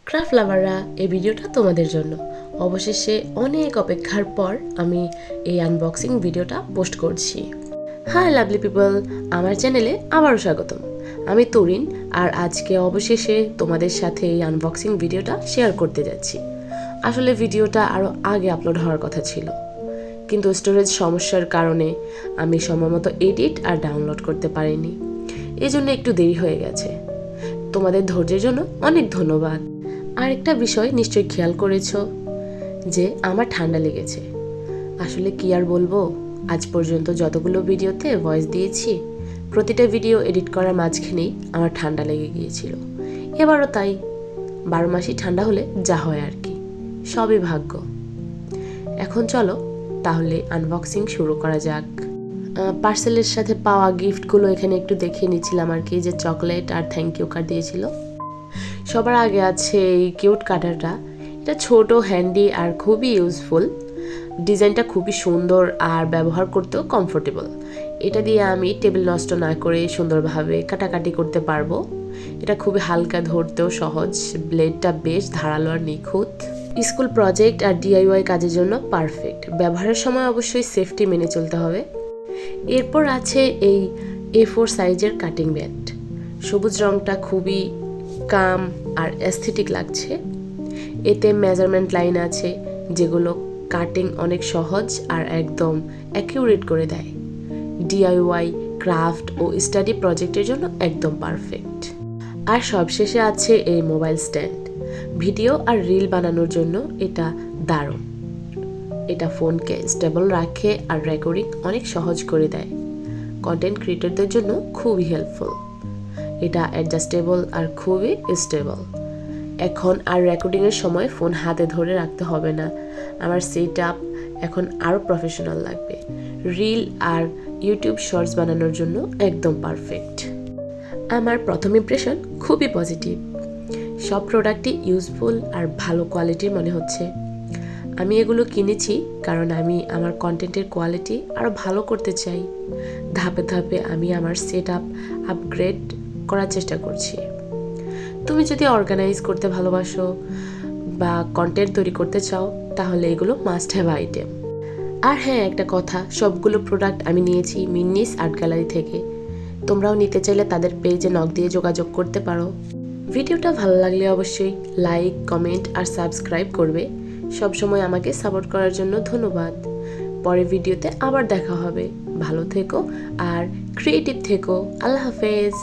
Craft লাভাররা, এই ভিডিওটা তোমাদের জন্য। অবশেষে অনেক অপেক্ষার পর আমি এই আনবক্সিং ভিডিওটা পোস্ট করছি। হাই লাভলি পিপল, আমার চ্যানেলে আবারও স্বাগতম। আমি তরিন, আর আজকে অবশেষে তোমাদের সাথে এই আনবক্সিং ভিডিওটা শেয়ার করতে যাচ্ছি। আসলে ভিডিওটা আরও আগে আপলোড হওয়ার কথা ছিল, কিন্তু স্টোরেজ সমস্যার কারণে আমি সময়মতো এডিট আর ডাউনলোড করতে পারিনি। এই জন্য একটু দেরি হয়ে গেছে। তোমাদের ধৈর্যের জন্য অনেক ধন্যবাদ। আর একটা বিষয় নিশ্চয়ই খেয়াল করেছ যে আমার ঠান্ডা লেগেছে। আসলে কি আর বলবো, আজ পর্যন্ত যতগুলো ভিডিওতে ভয়েস দিয়েছি, প্রতিটা ভিডিও এডিট করার মাঝখানেই আমার ঠান্ডা লেগে গিয়েছিল। এবারও তাই। 12 মাসই ঠান্ডা হলে যা হয় আর কি, সবই ভাগ্য। এখন চলো তাহলে আনবক্সিং শুরু করা যাক। পার্সেলের সাথে পাওয়া গিফটগুলো এখানে একটু দেখিয়ে নিচ্ছিলাম আর কি, যে চকলেট আর থ্যাংক ইউ কার্ড দিয়েছিল। সবার আগে আছে এই কিউট কাটারটা। এটা ছোট, হ্যান্ডি আর খুবই ইউজফুল। ডিজাইনটা খুবই সুন্দর আর ব্যবহার করতেও কমফোর্টেবল। এটা দিয়ে আমি টেবিল নষ্ট না করে সুন্দরভাবে কাটাকাটি করতে পারবো। এটা খুবই হালকা, ধরতেও সহজ। ব্লেডটা বেশ ধারালো আর নিখুঁত। স্কুল প্রজেক্ট আর ডিআইওয়াই কাজের জন্য পারফেক্ট। ব্যবহারের সময় অবশ্যই সেফটি মেনে চলতে হবে। এরপর আছে এই A4 সাইজের কাটিং ব্যাট। সবুজ রংটা খুবই কাম আর অ্যাস্থেটিক লাগছে। এতে মেজারমেন্ট লাইন আছে, যেগুলো কাটিং অনেক সহজ আর একদম অ্যাকিউরেট করে দেয়। ডিআইওয়াই, ক্রাফট ও স্টাডি প্রজেক্টের জন্য একদম পারফেক্ট। আর সবশেষে আছে এই মোবাইল স্ট্যান্ড। ভিডিও আর রিল বানানোর জন্য এটা দারুণ। এটা ফোনকে স্টেবল রাখে আর রেকর্ডিং অনেক সহজ করে দেয়। কন্টেন্ট ক্রিয়েটরদের জন্য খুবই হেল্পফুল। এটা অ্যাডজাস্টেবল আর খুবই স্টেবল। এখন আর রেকর্ডিংয়ের সময় ফোন হাতে ধরে রাখতে হবে না। আমার সেট আপ এখন আরও প্রফেশনাল লাগবে। রিল আর ইউটিউব শর্টস বানানোর জন্য একদম পারফেক্ট। আমার প্রথম ইমপ্রেশন খুবই পজিটিভ। সব প্রোডাক্টই ইউজফুল আর ভালো কোয়ালিটির মনে হচ্ছে। আমি এগুলো কিনেছি কারণ আমি আমার কন্টেন্টের কোয়ালিটি আরও ভালো করতে চাই। ধাপে ধাপে আমি আমার সেট আপ আপগ্রেড করার চেষ্টা করছি। তুমি যদি অর্গানাইজ করতে ভালোবাসো বা কন্টেন্ট তৈরি করতে চাও, তাহলে এগুলো মাস্ট হ্যাভ আইটেম। আর হ্যাঁ, একটা কথা, সবগুলো প্রোডাক্ট আমি নিয়েছি মিন্নিস আর্ট গ্যালারি থেকে। তোমরাও নিতে চাইলে তাদের পেজে নক দিয়ে যোগাযোগ করতে পারো। ভিডিওটা ভালো লাগলে অবশ্যই লাইক, কমেন্ট আর সাবস্ক্রাইব করবে। সবসময় আমাকে সাপোর্ট করার জন্য ধন্যবাদ। পরের ভিডিওতে আবার দেখা হবে। ভালো থেকো আর ক্রিয়েটিভ থেকো। আল্লাহ হাফেজ।